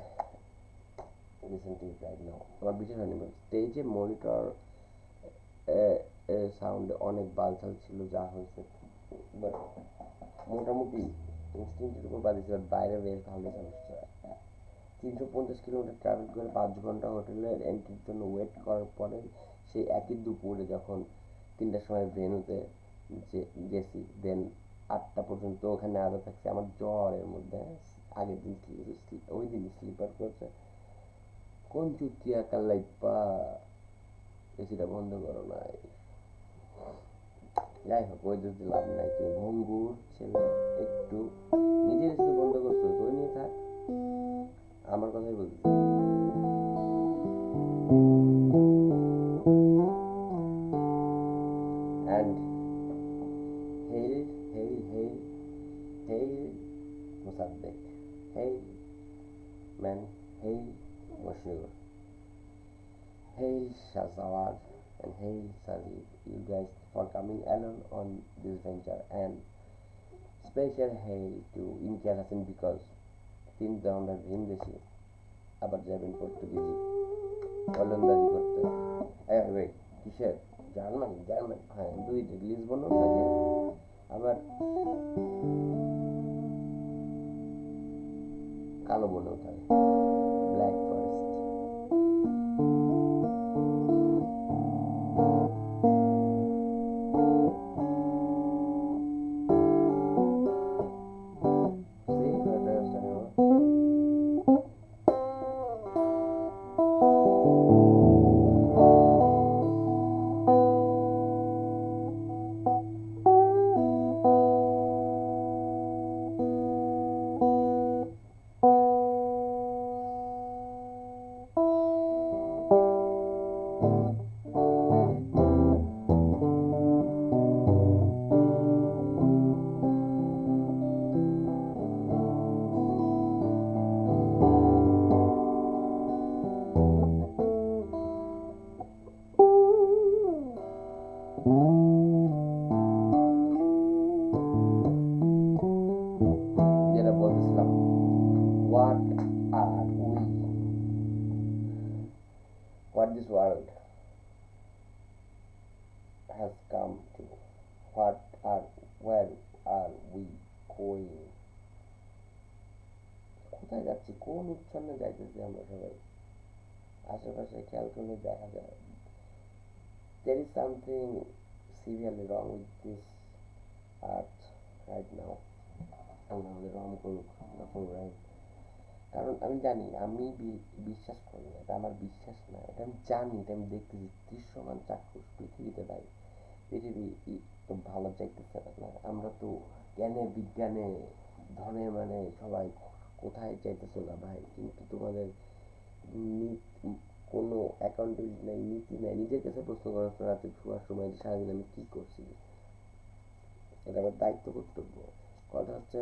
listen to it right now. আমার বিশেষ হয়নি, স্টেজে মনিটর সাউন্ডে অনেক বালছাল ছিল যা হয়েছে, বাট মোটামুটি ইনস্টিংক্টের উপর বাজিয়েছে, বাট বাইরে বেশ ভালোই সমস্যা। 350 কিলোমিটার ট্রাভেল করে 5 ঘন্টা হোটেলের এন্ট্রির জন্য ওয়েট করার পরে সেই একই দুপুরে যখন 3টার সময় ভেন্যুতে গেছি, দেন 8টা পর্যন্ত ওখানে আরও থাকছে। আমার জ্বরের মধ্যে আগের দিন ওই দিন স্লিপার করছে, কোন চুতিয়া কাল্লাইপা এসিটা বন্ধ করো নাই, যাই হোক, ওই যদি লাভ নাই, তুমি ভঙ্গুর ছেলে, একটু নিজের শুধু বন্ধ করছো, ওই নিয়ে থাক, আমার কথাই বলছি। And hail, hail, hail, hail Mossadegh, hail man, hail Bashir, hail Shahzawad, and hail Sajid, you guys for coming along on this venture, and special hail to Imtiaz Hassan because তিন রাউন্ডার ভিনদেশি আবার যাবেন পর্তুগিজি ওলন্দাজি করতে। Wait, কিসের? German, German, হ্যাঁ, দুইটা লিসবনও থাকে, আবার কালো বনেও থাকে, ব্ল্যাক ফরেস্ট। See, যেটা বলতেছিলাম, what are we, what this world has come to, what are, where are we going, কোথায় যাচ্ছি, কোন উচ্ছন্নে যাইতেছি আমরা সবাই? আশেপাশে খেয়াল করলে দেখা যায় there is something severely wrong with this earth right now. আল্লাহ আমাদের রহম করুক, গফুর রাহিম। কারণ আমি জানি, আমি বিশ্বাস করি না, এটা আমার বিশ্বাস না, এটা আমি জানি, এটা আমি দেখতেছি দৃশ্যমান চাক্ষুষ পৃথিবীতে। ভাই, পৃথিবী তো ভালো চাইতেছে না, আমরা তো জ্ঞানে বিজ্ঞানে ধনে মানে সবাই কোথায় চাইতেছো না ভাই, কিন্তু তোমাদের কোনো অ্যাকাউন্টেবিলিটি নাই, নীতি নাই, নিজের কাছে প্রশ্ন করার রাতে শোয়ার সময় সারাদিন আমি কি করছি, এটা আমার দায়িত্ব কর্তব্য। কথা হচ্ছে,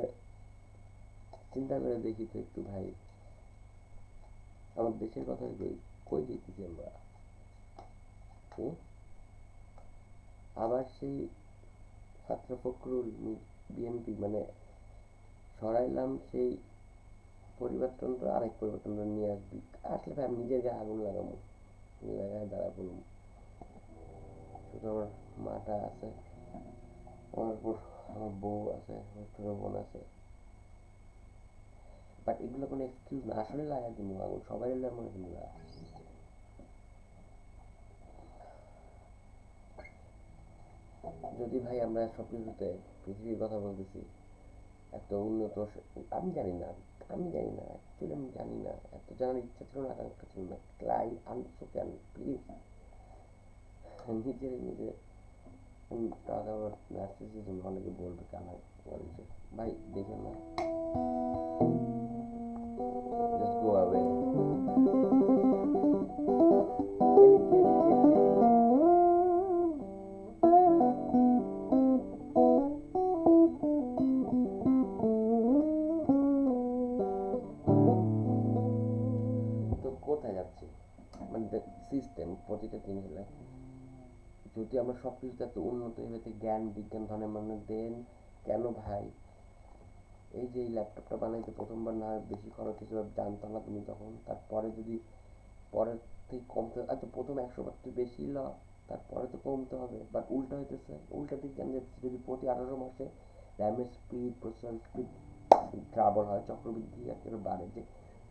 চিন্তা করে দেখি তো একটু ভাই, আমার দেশের কথাই কই, কই যেতেছি আমরা? আবার সেই ছাত্র ফখরুল বিএনপি মানে সরাইলাম, সেই পরিবর্তনটা আরেক পরিবর্তনটা নিয়ে আসবি, আসলে ভাই আমি নিজের গায়ে আগুন লাগাবো, নিজের গায়ে দাঁড়া পড়বো। শুধু আমার মাটা আছে, আমার বউ আছে, আমার ছোট বোন আছে, বাট এগুলো কোনো এক্সকিউজ না, আসলে লাগা দিব আগুন, সবাই মনে দিব না। যদি ভাই আমরা সবকিছুতে পৃথিবীর কথা বলতেছি, এত উন্নত, আমি জানি না, অ্যাকচুয়ালি আমি জানি না, এত জানার ইচ্ছা ছিল না, আকাঙ্ক্ষা ছিল না, ক্লাই আনছো কেন প্লিজ, নিজে টক আবার নার্সিসিজম, অনেকে বলবে কামাই ভাই, দেখেন না, জাস্ট গো অ্যাওয়ে। তো কোথায় যাচ্ছি, মানে সিস্টেম প্রতিটা জিনিস, যদি আমরা সব কিছুতে এত উন্নত হয়ে জ্ঞান বিজ্ঞান ধরনের মানে দেন কেন ভাই? এই যে এই ল্যাপটপটা বানাইতে প্রথমবার না বেশি খরচ হিসেবে জানতো না তুমি তখন, তারপরে যদি পরের থেকে কমতে, আচ্ছা প্রথম 100% বেশি ল, তারপরে তো কমতে হবে, বাট উল্টা হইতেছে, উল্টা দিক কেন যাচ্ছে? যদি প্রতি 18 মাসে র্যামের স্পিড, প্রসেসর স্পিড ডাবল হয়, চক্রবৃদ্ধি একেবারে বাড়ে, যে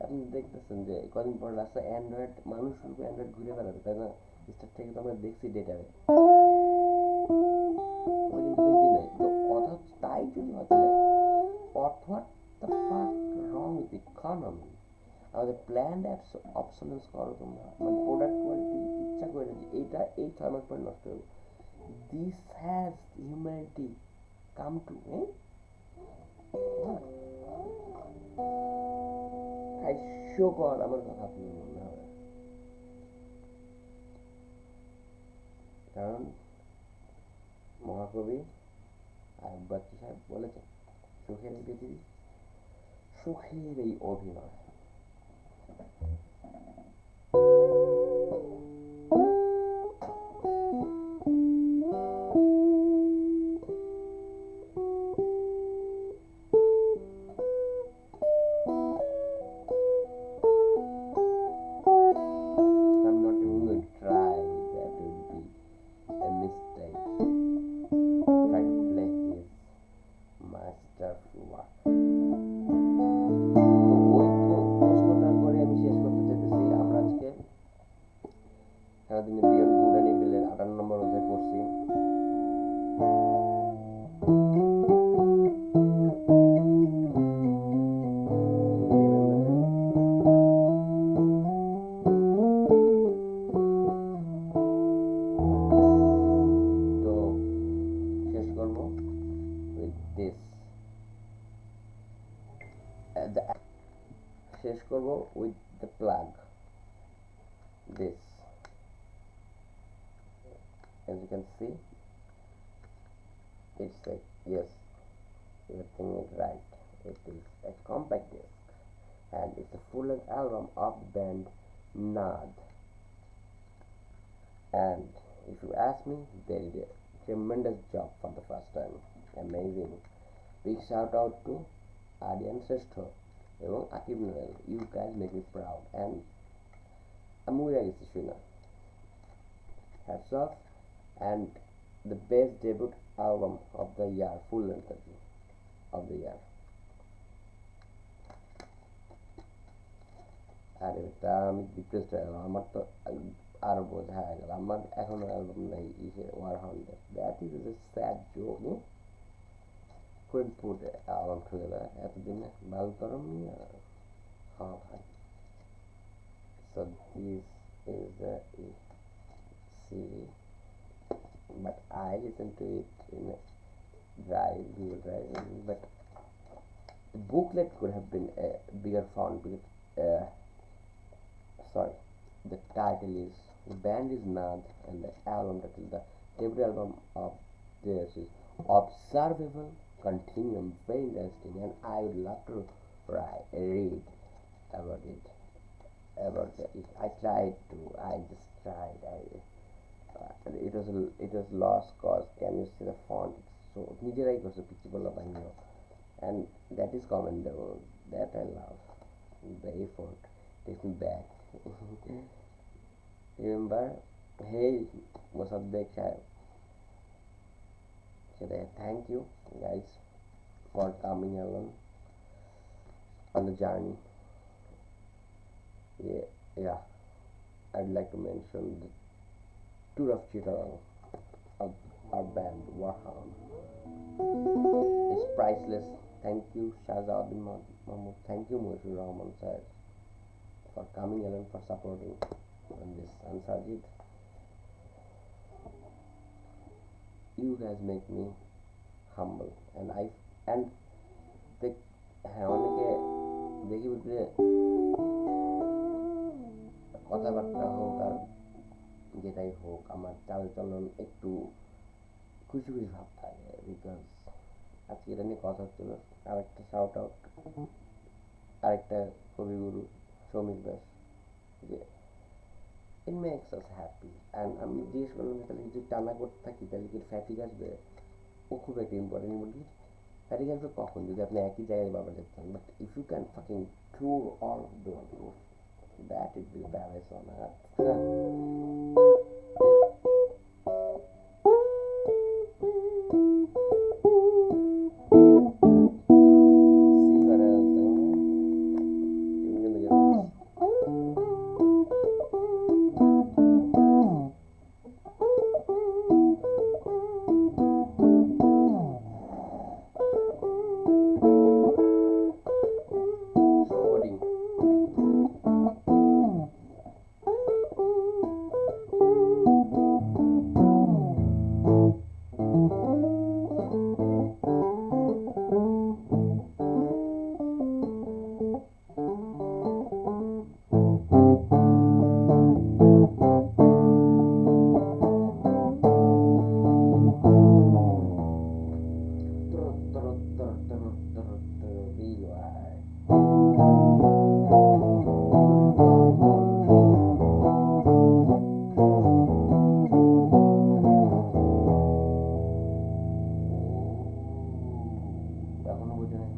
আপনি দেখতেছেন যে কদিন পর রাস্তায় অ্যান্ড্রয়েড, মানুষ রূপে অ্যান্ড্রয়েড ঘুরে বেড়াবে, তাই না? স্টার থেকে তো আমরা দেখছি ডেটারে, ওই কিন্তু বেশি নাই। তো কথা হচ্ছে, তাই যদি হয় তাহলে what the fuck wrong with the economy? আমাদের প্ল্যান্ড অ্যাপস অবসোলেন্স করো তোমরা, মানে প্রোডাক্ট কোয়ালিটি ইচ্ছা করে যে এইটা এই 6 মাস পরে নষ্ট হবে, this has humanity come to, eh? What? হাস্যকর আমার কথা আপনার মনে হবে, কারণ মহাকবি আয়ুব বাচ্চু সাহেব বলেছেন, সুখের এই পৃথিবী, সুখের এই অভিনয়। I'm not even going to try, that would be a mistake. Try to play his masterwork. তো ওই প্রশ্নটা করে আমি শেষ করতে চাইতেছি। আমরা আজকে সারাদিনে বিয়ন্ড গুড অ্যান্ড ইভিলের 58 নম্বর অধ্যায় পড়ছি। তো শেষ করবো with this, শেষ করবো with the plug, this. As you can see, it's like, yes, everything is right. It is a compact disc and it's a full-length album of the band Nad. And if you ask me, they did a tremendous job for the first time. Amazing. Big shout out to Aryan Shrestha এবং Akib Noel. You guys make me proud and আমি উড়ে গেছি শুনে। Hats off. And the best debut album of the year, full length of the year. আর এটা আমি depressed হয়ে গেলাম, আমার তো আরো বোঝা হয়ে গেল, আমার এখনো অ্যালবাম নাই ইসে ওয়ার হাউন্ডের। That is a sad joke. couldn't put an album together এতদিনে বাল করম নিয়ে। হ্যাঁ ভাই, so this is a CD, but I listen to it in a Google Drive, but the booklet could have been a bigger font because sorry, the title is, the band is Nad and the album title, the debut album of theirs is Observable Continuum. Very interesting, and I would love to read about it. I tried to, it was lost cause. Can you see the font? It's so নিজেরাই করছে পিচ্ছি বলা বাহিনীও, and that is commendable. That I love. The effort takes me back. Remember, hey Mosaddeq Shahab, thank you guys for coming along on the journey. Yeah, I'd like to mention the tour of Chittagong of our band Warhound. It's priceless. Thank you Shahzaudin Mahmood. Thank you Mushur Rahman sir for coming along, for supporting on this. And Sajid, you guys make me humble, and হ্যাঁ অনেকে দেখি বুঝলে কথাবার্তা হোক আর যেটাই হোক, আমার চালচলন একটু খুশি খুশি ভাব থাকে, বিকজ আজকে এটা নিয়ে কথা হচ্ছিল। আরেকটা শাউট আউট আরেকটা কবিগুরু সমীর দাস, যে it makes us happy, and আমি জিজ্ঞেস করলাম যে তাহলে যদি টানা করতে থাকি তাহলে কি ফ্যাটিক আসবে? ও খুব একটা ইম্পর্টেন্ট বলি, ফ্যাটিক আসবে কখন? যদি আপনি একই জায়গায় বারবার দেখতেন, but if you can fucking tour all of the world, that would be the paradise on earth. See what I was saying? You're gonna get showboating. উঠে নাই।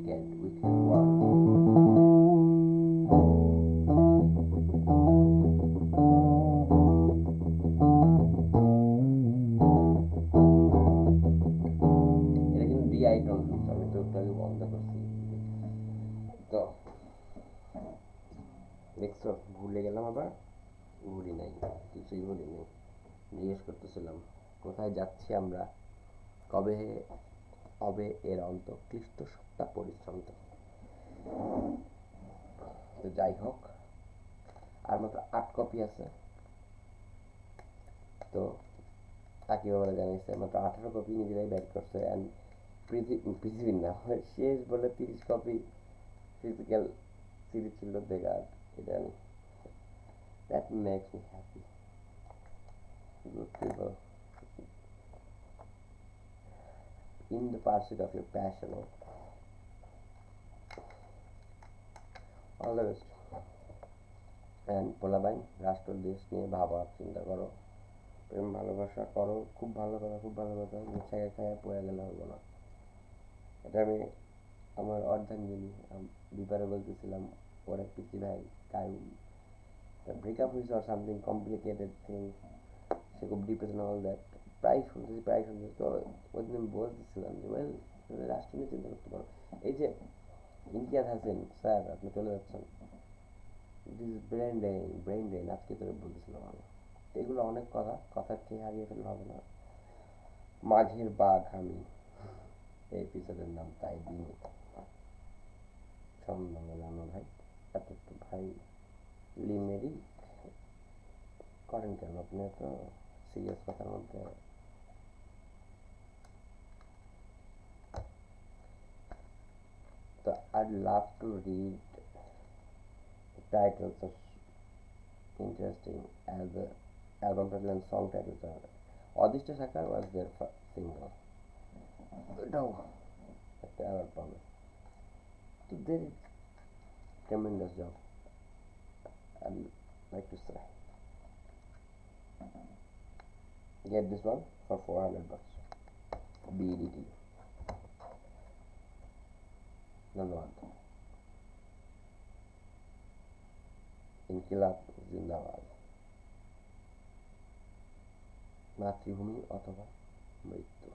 Yes, we can work. এটা কিন্তু DI টোন, আমি তো ওটাকে বন্ধ করছি। তো দেখছো ভুলে গেলাম আবার, ভুলি নাই, কিছুই ভুলি নাই। জিজ্ঞেস করতেছিলাম কোথায় যাচ্ছি আমরা, কবে হবে এর অন্ত, ক্লিষ্ট সপ্তাহ পরিশ্রম। তো যাই হোক, আর মাত্র 8 কপি আছে। তো সাকিব আমরা জানিয়েছে মাত্র 18 কপি নিজেরাই ব্যাট করছে, অ্যান্ড পৃথিবীর না শেষ বলে 30 কপি ফিজিক্যাল সিরিজ ছিল দেখার। এটা that makes me happy. Good people in the pursuit of your passion, all the best. And পোলাবাইন, রাষ্ট্র দেশ নিয়ে ভাবা, চিন্তা করো, প্রেম ভালোবাসা করো, খুব ভালো কথা, খুব ভালো কথা। ছায়া ছায়া পড়ে গেলে হবো না। এটা আমি আমার অর্ধাঙ্গিনী বিপারে বলতেছিলাম, ওর এক পিসি ভাই টাইম ব্রেকআপ হয়েছে আর সামথিং কমপ্লিকেটেড থিং, সে খুব ডিপ্রেশন অল দ্যাট। প্রায় শুনতেছি তো ওই দিন আমি বলতেছিলাম যে ওয়েল, রাষ্ট্র নিয়ে চিন্তা করতে পারো। এই যে ইমতিয়াজ হাসান স্যার, আপনি চলে যাচ্ছেন, দিস ব্রেন ড্রেন আজকে তোরে বলতেছিলাম আমি। এগুলো অনেক কথার চেয়ে হারিয়ে ফেললে হবে না। মাঝের বাঘ আমি, এই এপিসোডের নাম তাই দিই সন্ধ্যা মেলানো ভাই। এত তো ভাই লিমেরি করেন কেন আপনি, এত সিরিয়াস কথার মধ্যে। তো I'd love to read the titles of interesting as the album title and song titles are. Adishta Sakar was their single. এটাও একটা অ্যাওয়ার্ড পাবে। তো they did tremendous job. I'd like to say. Get this one for $400. BDT. ধন্যবাদ। ইনকিলাব জিন্দাবাদ। মাতৃভূমি অথবা মৃত্যু।